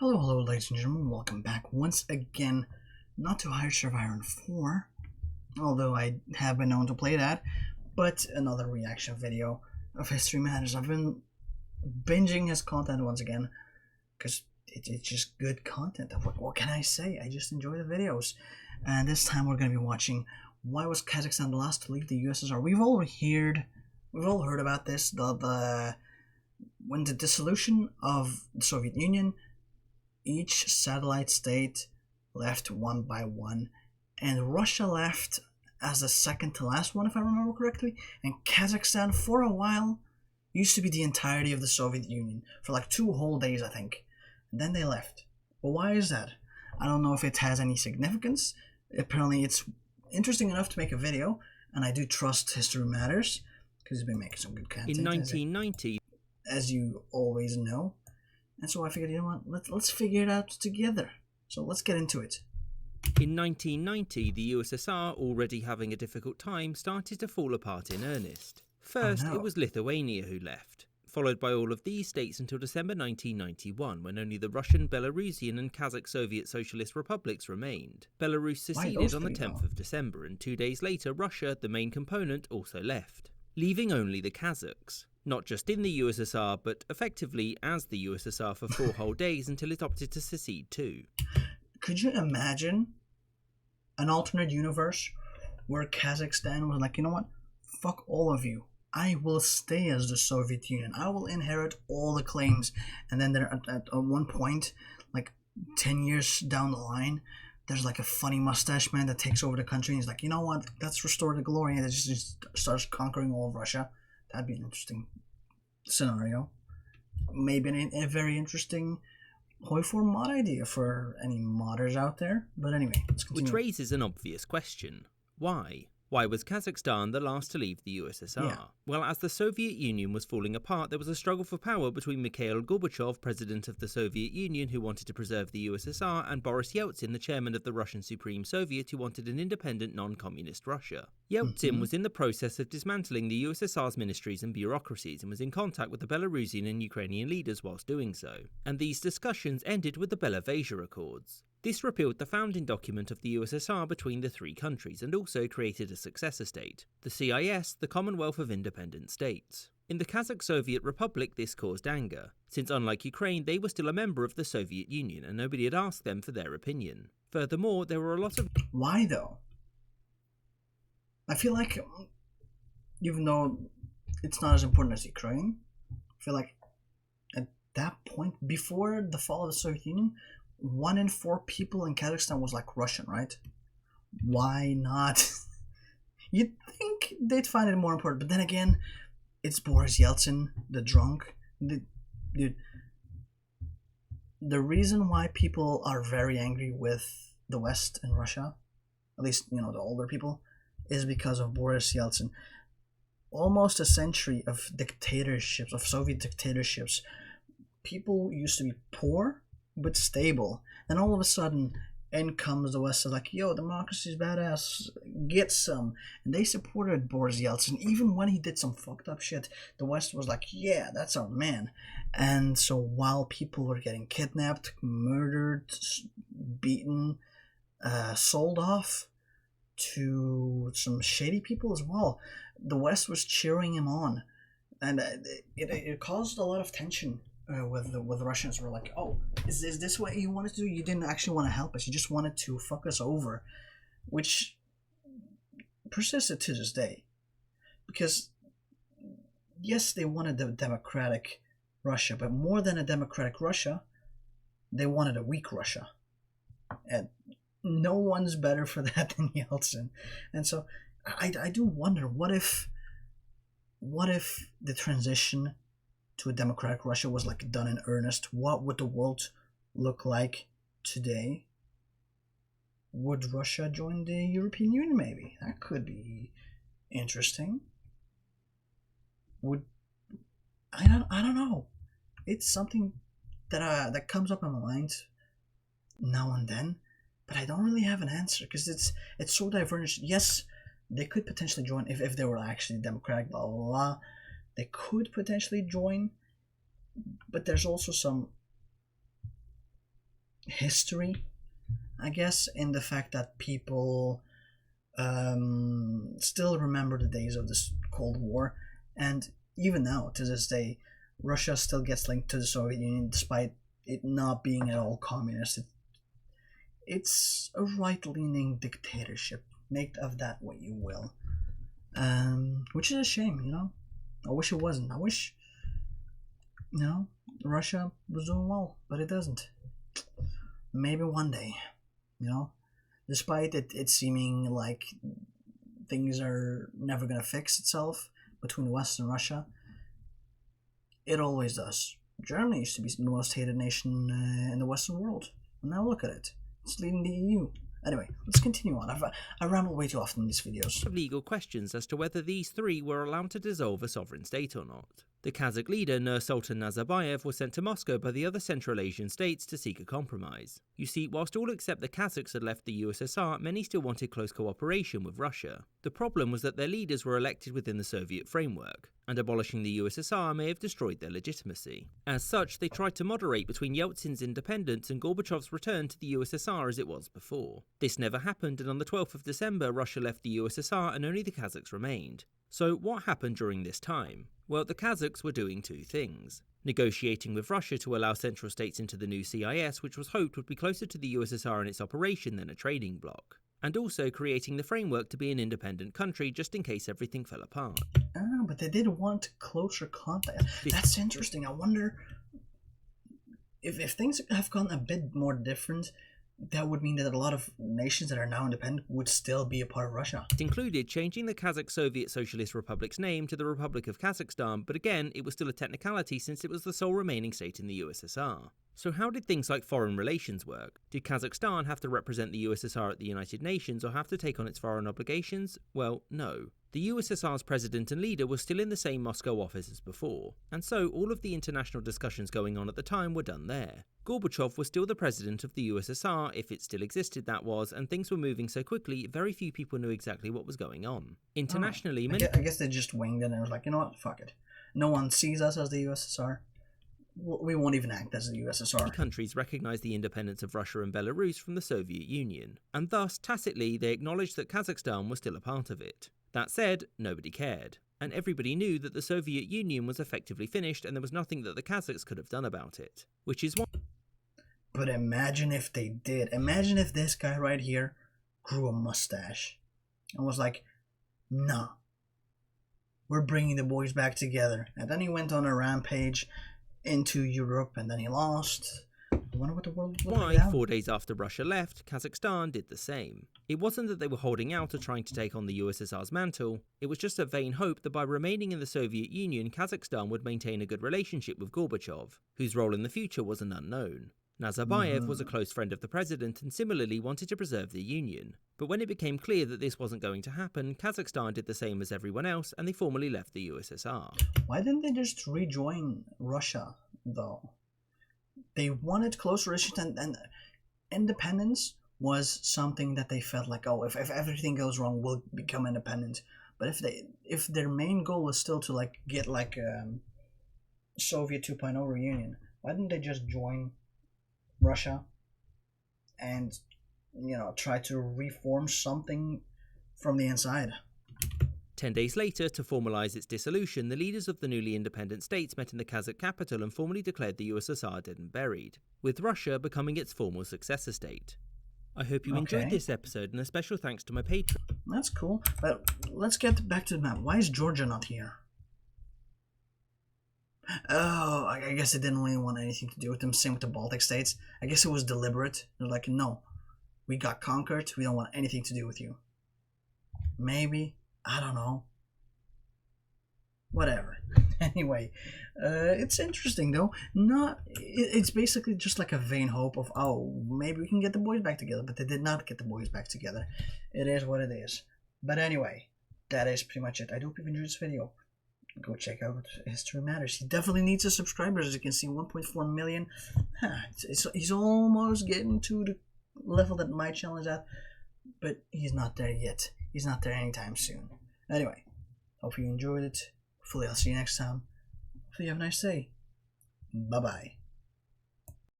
Hello, ladies and gentlemen. Welcome back once again, not to Higher Survivor 4, although I have been known to play that, but another reaction video of History Matters. I've been binging his content once again, because it's just good content. What can I say? I just enjoy the videos. And this time we're going to be watching why was Kazakhstan the last to leave the USSR. We've all heard about this, when the dissolution of the Soviet Union, each satellite state left one by one, and Russia left as the second to last one, if I remember correctly, and Kazakhstan for a while used to be the entirety of the Soviet Union for like 2 whole days, I think, and then they left. But why is that? I don't know if it has any significance. Apparently it's interesting enough to make a video, and I do trust History Matters because he's been making some good content in 1990, as you always know. And so I figured, you know what, let's figure it out together. So let's get into it. In 1990, the USSR, already having a difficult time, started to fall apart in earnest. First, Oh, no. It was Lithuania who left, followed by all of these states until December 1991, when only the Russian, Belarusian and Kazakh Soviet Socialist republics remained. Belarus seceded on the 10th of December, and 2 days later Russia, the main component, also left, leaving only the Kazakhs. Not just in the USSR, but effectively as the USSR for 4 whole days until it opted to secede too. Could you imagine an alternate universe where Kazakhstan was like, you know what, fuck all of you. I will stay as the Soviet Union. I will inherit all the claims. And then there, at one point, like 10 years down the line, there's like a funny mustache man that takes over the country and he's like, you know what, let's restore the glory, and it just starts conquering all of Russia. That'd be an interesting scenario. Maybe a very interesting Hoi 4 mod idea for any modders out there. But anyway, let's continue. Which raises an obvious question. Why? Why was Kazakhstan the last to leave the USSR? Yeah. Well, as the Soviet Union was falling apart, there was a struggle for power between Mikhail Gorbachev, president of the Soviet Union, who wanted to preserve the USSR, and Boris Yeltsin, the chairman of the Russian Supreme Soviet, who wanted an independent, non-communist Russia. Yeltsin was in the process of dismantling the USSR's ministries and bureaucracies, and was in contact with the Belarusian and Ukrainian leaders whilst doing so. And these discussions ended with the Belavesia Accords. This repealed the founding document of the USSR between the 3 countries and also created a successor state, the CIS, the Commonwealth of Independent States. In the Kazakh Soviet Republic, this caused anger, since unlike Ukraine, they were still a member of the Soviet Union and nobody had asked them for their opinion. Furthermore, there were a lot of... Why though? I feel like, even though it's not as important as Ukraine, I feel like at that point, before the fall of the Soviet Union, 1 in 4 people in Kazakhstan was like Russian, right? Why not? You'd think they'd find it more important, but then again, it's Boris Yeltsin, the drunk. Dude, the reason why people are very angry with the West and Russia, at least, you know, the older people, is because of Boris Yeltsin. Almost a century of dictatorships, of Soviet dictatorships. People used to be poor but stable. Then all of a sudden, in comes the West, is like, yo, democracy's badass, get some. And they supported Boris Yeltsin. Even when he did some fucked up shit, the West was like, yeah, that's our man. And so while people were getting kidnapped, murdered, beaten, sold off to some shady people as well, the West was cheering him on. And it caused a lot of tension. With the Russians. Were like, oh, is this what you wanted to do? You didn't actually want to help us. You just wanted to fuck us over, which persisted to this day. Because yes, they wanted a democratic Russia, but more than a democratic Russia, they wanted a weak Russia, and no one's better for that than Yeltsin. And so I do wonder, what if the transition to a democratic Russia was like done in earnest? What would the world look like today? Would Russia join the European Union? Maybe that could be interesting. I don't know. It's something that comes up in my mind now and then, but I don't really have an answer because it's so divergent. Yes, they could potentially join if they were actually democratic. Blah blah blah. They could potentially join, but there's also some history, I guess, in the fact that people still remember the days of this Cold War, and even now, to this day, Russia still gets linked to the Soviet Union despite it not being at all communist. It's a right-leaning dictatorship. Make of that what you will. Which is a shame, you know? I wish it wasn't. I wish, you know, Russia was doing well, but it doesn't. Maybe one day, you know? Despite it seeming like things are never going to fix itself between the West and Russia, it always does. Germany used to be the most hated nation in the Western world. And now look at it. It's leading the EU. Anyway, let's continue on. I ramble way too often in these videos. Of legal questions as to whether these three were allowed to dissolve a sovereign state or not. The Kazakh leader Nursultan Nazarbayev was sent to Moscow by the other Central Asian states to seek a compromise. You see, whilst all except the Kazakhs had left the USSR, many still wanted close cooperation with Russia. The problem was that their leaders were elected within the Soviet framework, and abolishing the USSR may have destroyed their legitimacy. As such, they tried to moderate between Yeltsin's independence and Gorbachev's return to the USSR as it was before. This never happened, and on the 12th of December, Russia left the USSR and only the Kazakhs remained. So what happened during this time? Well, the Kazakhs were doing two things. Negotiating with Russia to allow Central States into the new CIS, which was hoped would be closer to the USSR in its operation than a trading bloc. And also creating the framework to be an independent country just in case everything fell apart. Ah, but they did want closer contact. That's interesting. I wonder if things have gone a bit more different, that would mean that a lot of nations that are now independent would still be a part of Russia. It included changing the Kazakh Soviet Socialist Republic's name to the Republic of Kazakhstan, but again, it was still a technicality since it was the sole remaining state in the USSR. So how did things like foreign relations work? Did Kazakhstan have to represent the USSR at the United Nations or have to take on its foreign obligations? Well, no. The USSR's president and leader was still in the same Moscow office as before, and so all of the international discussions going on at the time were done there. Gorbachev was still the president of the USSR, if it still existed that was, and things were moving so quickly, very few people knew exactly what was going on. Internationally, I guess they just winged it and it was like, you know what, fuck it. No one sees us as the USSR. We won't even act as the USSR. Countries recognized the independence of Russia and Belarus from the Soviet Union, and thus, tacitly, they acknowledged that Kazakhstan was still a part of it. That said, nobody cared, and everybody knew that the Soviet Union was effectively finished and there was nothing that the Kazakhs could have done about it. Which is why... But imagine if they did. Imagine if this guy right here grew a mustache and was like, nah, we're bringing the boys back together. And then he went on a rampage into Europe and then he lost. I wonder what the world would look like now. 4 days after Russia left, Kazakhstan did the same. It wasn't that they were holding out or trying to take on the USSR's mantle, it was just a vain hope that by remaining in the Soviet Union, Kazakhstan would maintain a good relationship with Gorbachev, whose role in the future was an unknown. Nazarbayev was a close friend of the president and similarly wanted to preserve the union. But when it became clear that this wasn't going to happen, Kazakhstan did the same as everyone else and they formally left the USSR. Why didn't they just rejoin Russia, though? They wanted close relations and independence was something that they felt like, oh, if everything goes wrong, we'll become independent. But if their main goal is still to like get like Soviet 2.0 reunion, why didn't they just join Russia and, you know, try to reform something from the inside? 10 days later, to formalise its dissolution, the leaders of the newly independent states met in the Kazakh capital and formally declared the USSR dead and buried, with Russia becoming its formal successor state. I hope you enjoyed this episode, and a special thanks to my patron. That's cool, but let's get back to the map. Why is Georgia not here? Oh, I guess they didn't really want anything to do with them. Same with the Baltic states. I guess it was deliberate. They're like, no, we got conquered. We don't want anything to do with you. Maybe. I don't know. Whatever. Anyway, it's interesting though. It's basically just like a vain hope of, oh, maybe we can get the boys back together. But they did not get the boys back together. It is what it is. But anyway, that is pretty much it. I hope you've enjoyed this video. Go check out History Matters. He definitely needs a subscribers. As you can see, 1.4 million. He's almost getting to the level that my channel is at. But he's not there yet. He's not there anytime soon. Anyway, hope you enjoyed it. Hopefully I'll see you next time. Hopefully you have a nice day. Bye-bye.